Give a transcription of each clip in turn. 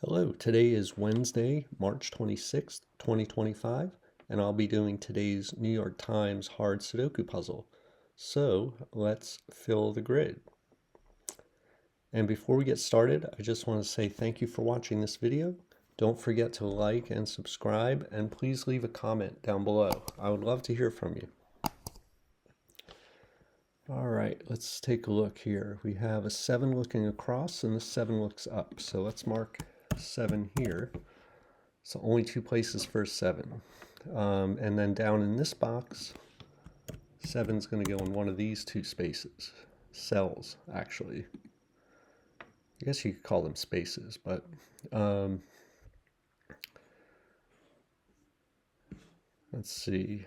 Hello, today is Wednesday, March 26th, 2025, and I'll be doing today's New York Times hard Sudoku puzzle. So let's fill the grid. And before we get started, I just want to say thank you for watching this video. Don't forget to like and subscribe, and please leave a comment down below. I would love to hear from you. All right, let's take a look here. We have a 7 looking across and the 7 looks up. So let's mark 7 here. So only two places for a 7. And then down in this box, 7's going to go in one of these two spaces. Cells, actually. I guess you could call them spaces, but let's see.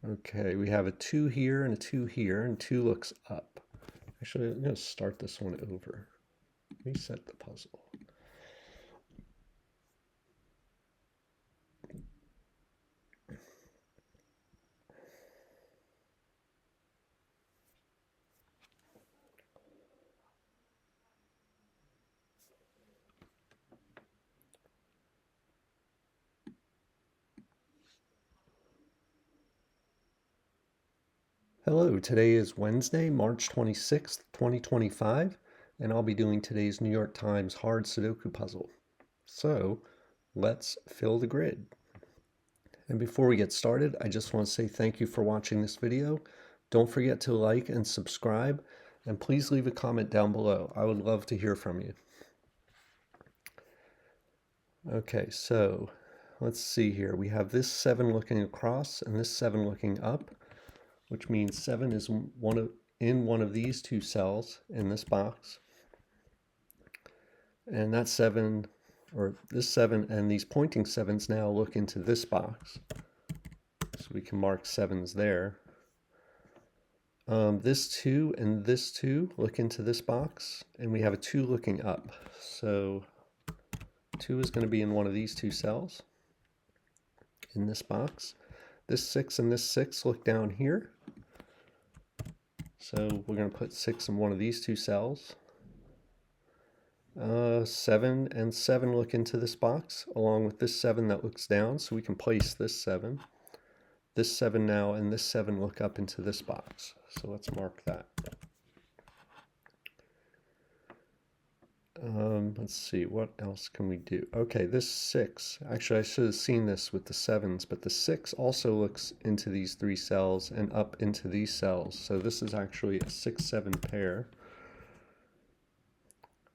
Okay, we have a 2 here and a 2 here, and 2 looks up. Actually, I'm going to start this one over. Reset the puzzle. Hello, today is Wednesday, March 26th, 2025, and I'll be doing today's New York Times hard Sudoku puzzle. So let's fill the grid. And before we get started, I just want to say thank you for watching this video. Don't forget to like and subscribe, and please leave a comment down below. I would love to hear from you. Okay, so let's see here. We have this 7 looking across and this 7 looking up, which means 7 is in one of these two cells in this box. And that 7, or this 7 and these pointing 7s now look into this box. So we can mark 7s there. This 2 and this 2 look into this box, and we have a 2 looking up. So 2 is going to be in one of these two cells in this box. This 6 and this 6 look down here. So we're going to put 6 in one of these two cells. 7 and 7 look into this box, along with this 7 that looks down, so we can place this 7. This 7 now and this 7 look up into this box. So let's mark that. Let's see, what else can we do? Okay, this 6, actually I should have seen this with the 7s, but the 6 also looks into these 3 cells and up into these cells. So this is actually a 6-7 pair.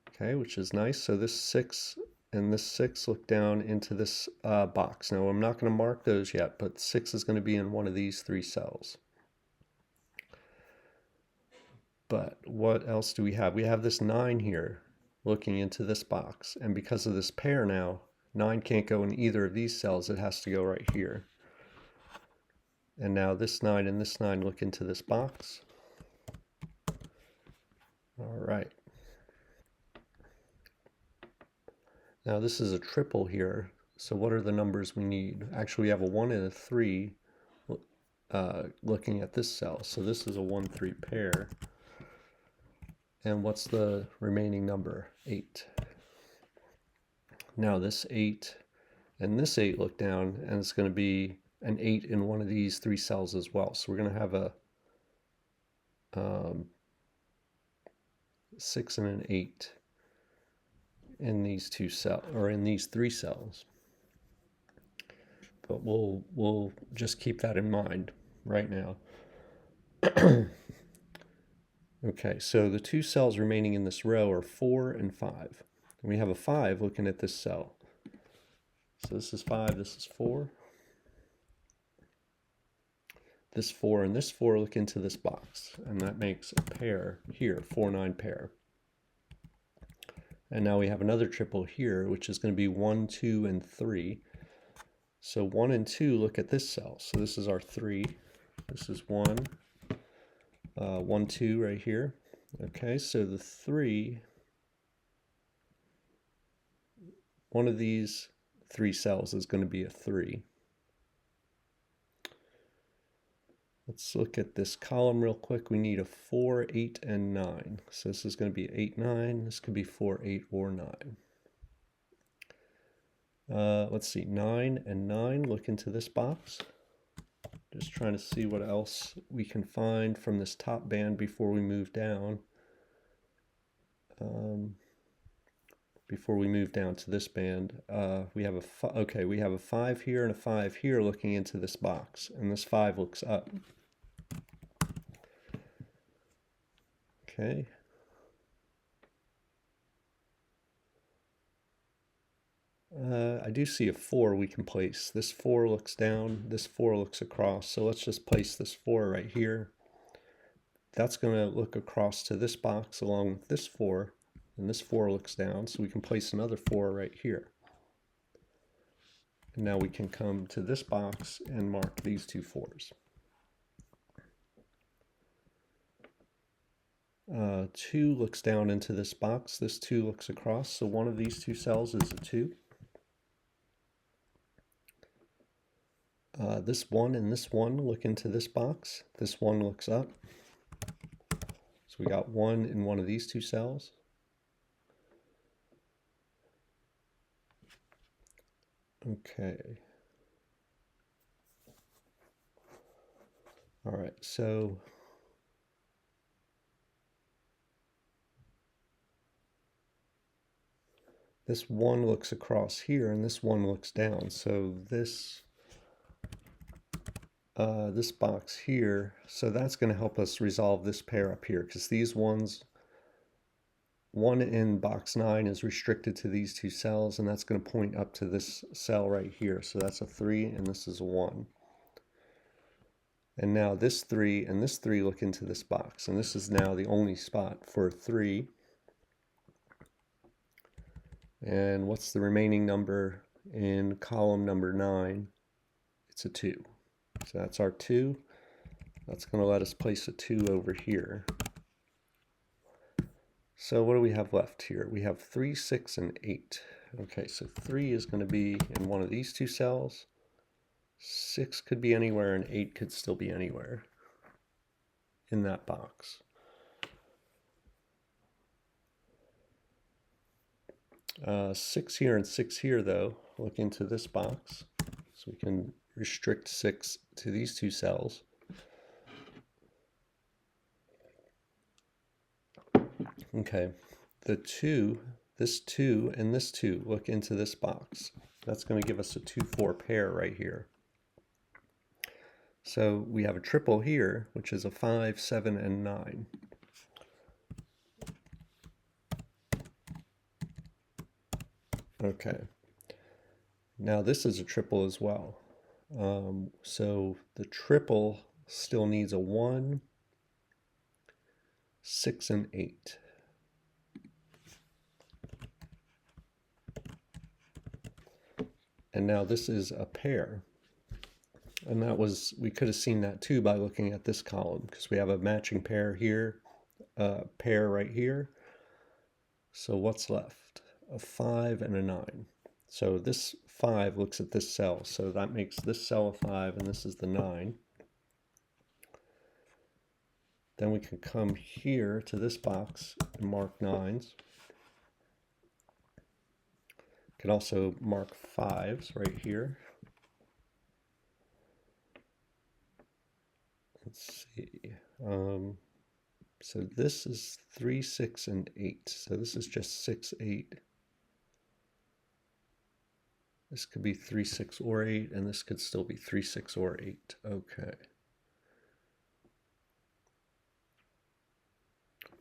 Okay, which is nice. So this 6 and this 6 look down into this box. Now I'm not going to mark those yet, but 6 is going to be in one of these 3 cells. But what else do we have? We have this 9 here looking into this box. And because of this pair now, 9 can't go in either of these cells. It has to go right here. And now this 9 and this 9 look into this box. All right. Now this is a triple here. So what are the numbers we need? Actually, we have a 1 and a 3 looking at this cell. So this is a 1-3 pair. And what's the remaining number? 8. Now this 8 and this 8 look down, and it's going to be an 8 in one of these 3 cells as well. So we're going to have a 6 and an 8 in these 2 cells, or in these 3 cells. But we'll just keep that in mind right now. Okay, so the 2 cells remaining in this row are 4 and 5. And we have a 5 looking at this cell. So this is 5, this is 4. This 4 and this 4 look into this box, and that makes a pair here, 4-9 pair. And now we have another triple here, which is going to be 1, 2, and 3. So 1 and 2 look at this cell. So this is our 3. This is 1, 1, 2 right here. Okay, so the 3, one of these 3 cells is going to be a 3. Let's look at this column real quick. We need a 4, 8, and 9. So this is going to be 8, 9. This could be 4, 8, or 9. Let's see, 9 and 9. Look into this box. Just trying to see what else we can find from this top band before we move down. Before we move down to this band, we have a 5 here and a 5 here looking into this box, and this 5 looks up. Okay. I do see a 4 we can place. This 4 looks down, this 4 looks across, so let's just place this 4 right here. That's going to look across to this box along with this 4, and this 4 looks down, so we can place another 4 right here. And now we can come to this box and mark these two 4s. 2 looks down into this box, this 2 looks across, so one of these two cells is a 2. This 1 and this 1 look into this box, this 1 looks up. So we got 1 in one of these two cells. Okay. All right, so this 1 looks across here and this 1 looks down. So this box here, so that's going to help us resolve this pair up here, because these ones, 1 in box 9 is restricted to these two cells, and that's going to point up to this cell right here. So that's a 3 and this is a 1. And now this 3 and this 3 look into this box, and this is now the only spot for 3. And what's the remaining number in column number 9? It's a 2. So that's our 2. That's going to let us place a 2 over here. So what do we have left here? We have 3, 6, and 8. Okay, so 3 is going to be in one of these two cells. 6 could be anywhere, and 8 could still be anywhere in that box. Six here and 6 here, though. Look into this box. So we can restrict 6 to these two cells. Okay, the 2, this 2 and this 2 look into this box. That's going to give us a 2-4 pair right here. So we have a triple here, which is a 5, 7, and 9. Okay, now this is a triple as well. So the triple still needs a 1, 6, and 8. And now this is a pair. And that was, we could have seen that too by looking at this column, because we have a matching pair here, a pair right here. So what's left? A 5 and a 9. So this 5 looks at this cell, so that makes this cell a 5 and this is the 9. Then we can come here to this box and mark 9s. Can also mark 5s right here. Let's see. So this is 3, 6, and 8. So this is just 6, 8. This could be 3, 6, or 8, and this could still be 3, 6, or 8. Okay.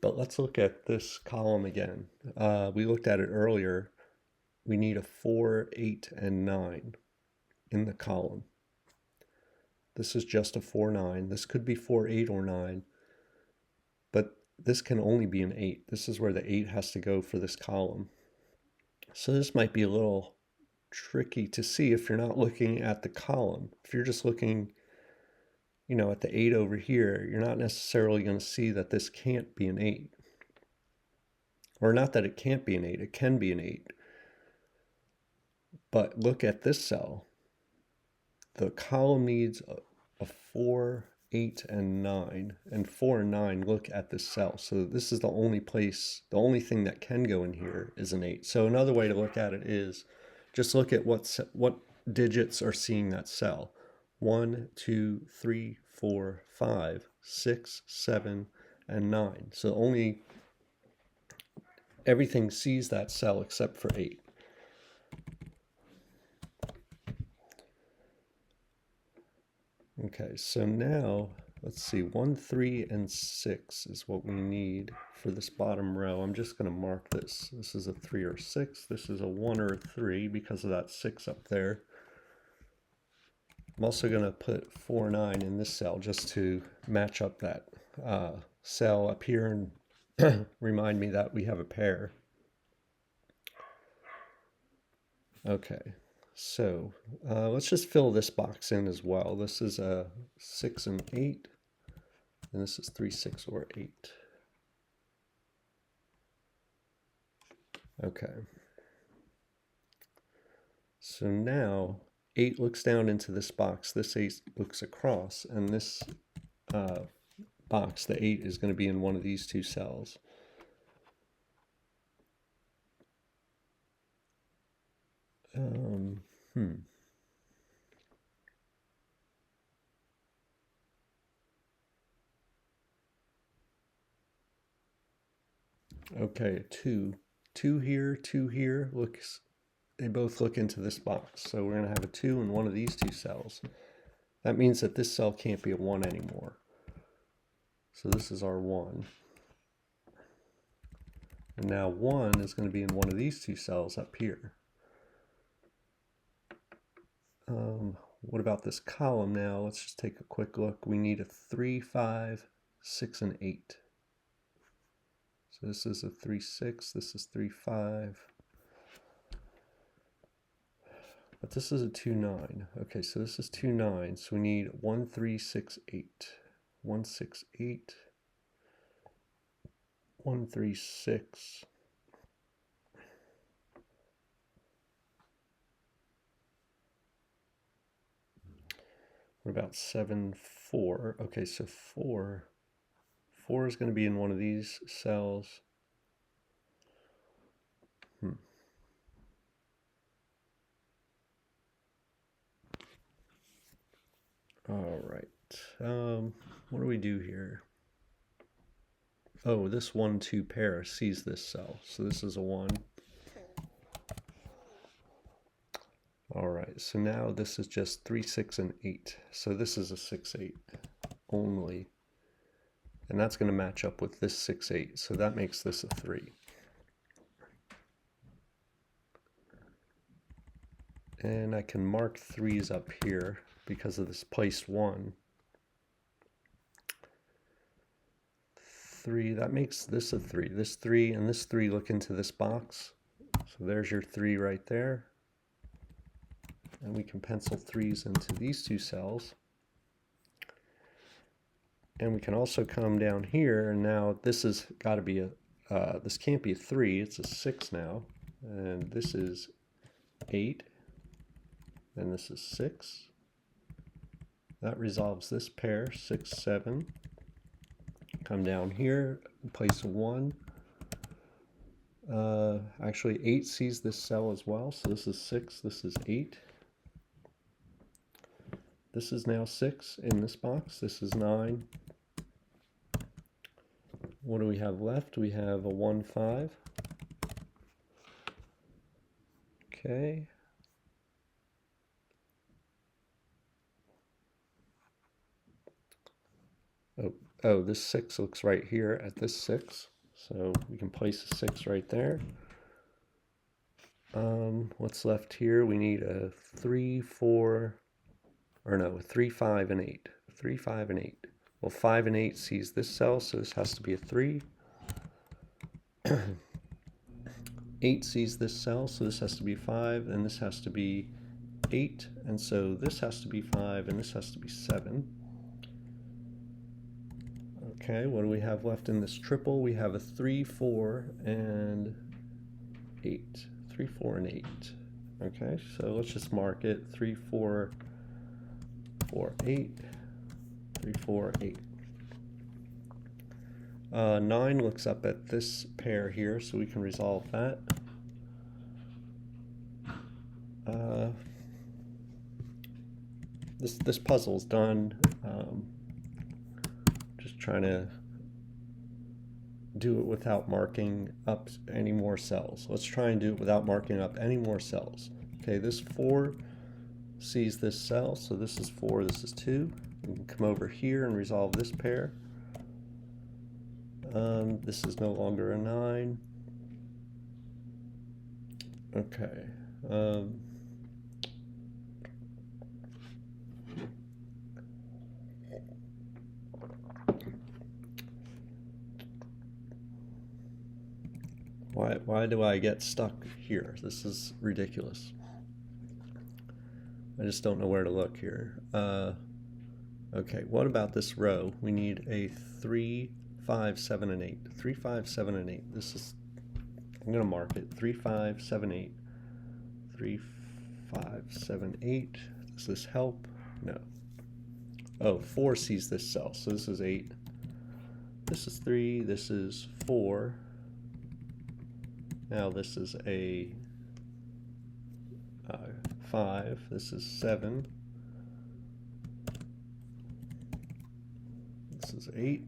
But let's look at this column again. We looked at it earlier. We need a 4, 8, and 9 in the column. This is just a 4, 9. This could be 4, 8, or 9. But this can only be an 8. This is where the 8 has to go for this column. So this might be a little tricky to see if you're not looking at the column. If you're just looking, you know, at the 8 over here, you're not necessarily going to see that this can't be an 8. Or not that it can't be an 8, it can be an 8. But look at this cell. The column needs a 4, 8 and 9, and 4 and 9 look at this cell. So this is the only place, the only thing that can go in here is an 8. So another way to look at it is just look at what digits are seeing that cell. 1, 2, 3, 4, 5, 6, 7, and 9. So only everything sees that cell except for 8. Okay, so now let's see, 1, 3, and 6 is what we need for this bottom row. I'm just going to mark this. This is a 3 or 6. This is a 1 or a 3 because of that 6 up there. I'm also going to put 4, 9 in this cell just to match up that cell up here and remind me that we have a pair. Okay, so let's just fill this box in as well. This is a 6 and 8, and this is 3, 6, or 8. Okay. So now 8 looks down into this box, this 8 looks across, and this box, the 8, is going to be in one of these two cells. Okay, 2 here, 2 here, they both look into this box. So we're going to have a 2 in one of these two cells. That means that this cell can't be a 1 anymore. So this is our 1. And now 1 is going to be in one of these two cells up here. What about this column now? Let's just take a quick look. We need a 3, 5, 6, and 8. So this is a 3, 6, this is 3, 5. But this is a 2, 9. Okay, so this is 2, 9. So we need 1, 3, 6, 8. 1, 6, 8. 1, 3, 6. What about 7, 4? Okay, so 4 is going to be in one of these cells. All right. What do we do here? Oh, this 1, 2 pair sees this cell. So this is a 1. All right, so now this is just 3, 6, and 8. So this is a 6, 8 only. And that's going to match up with this 6, 8. So that makes this a 3. And I can mark 3s up here because of this place 1. 3, that makes this a 3. This 3 and this 3 look into this box. So there's your 3 right there. And we can pencil 3s into these two cells. And we can also come down here, and now this has got to be a, this can't be a 3, it's a 6 now. And this is 8, and this is 6. That resolves this pair, 6, 7. Come down here, place a 1. Actually, 8 sees this cell as well, so this is 6, this is 8. This is now 6 in this box, this is 9. What do we have left? We have a 1, 5. Okay. Oh, this 6 looks right here at this 6. So we can place a 6 right there. What's left here? We need a 3, 4, or no, a 3, 5, and 8. 3, 5, and 8. Well, 5 and 8 sees this cell, so this has to be a 3. 8 sees this cell, so this has to be 5, and this has to be 8, and so this has to be 5, and this has to be 7. Okay, what do we have left in this triple? We have a 3, 4, and 8. 3, 4, and 8. Okay, so let's just mark it. 3, 4, 4, 8. 3, 4, 8. 9 looks up at this pair here, so we can resolve that. This puzzle's done. Just trying to do it without marking up any more cells. Let's try and do it without marking up any more cells. Okay, this 4 sees this cell, so this is 4, this is 2. We can come over here and resolve this pair. This is no longer a 9. Okay. Why do I get stuck here? This is ridiculous. I just don't know where to look here. Okay, what about this row? We need a 3, 5, 7, and 8. 3, 5, 7, and 8. This is, I'm going to mark it. 3, 5, 7, 8. 3, 5, 7, 8. Does this help? No. Oh, 4 sees this cell, so this is 8. This is 3. This is 4. Now this is a 5. This is 7. This is 8.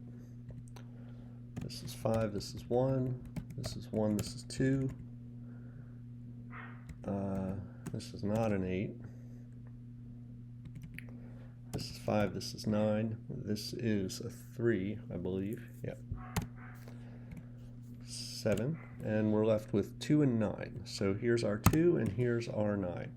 This is 5. This is 1. This is 1. This is 2. This is not an 8. This is 5. This is 9. This is a 3, I believe. Yep. 7. And we're left with 2 and 9. So here's our 2 and here's our 9.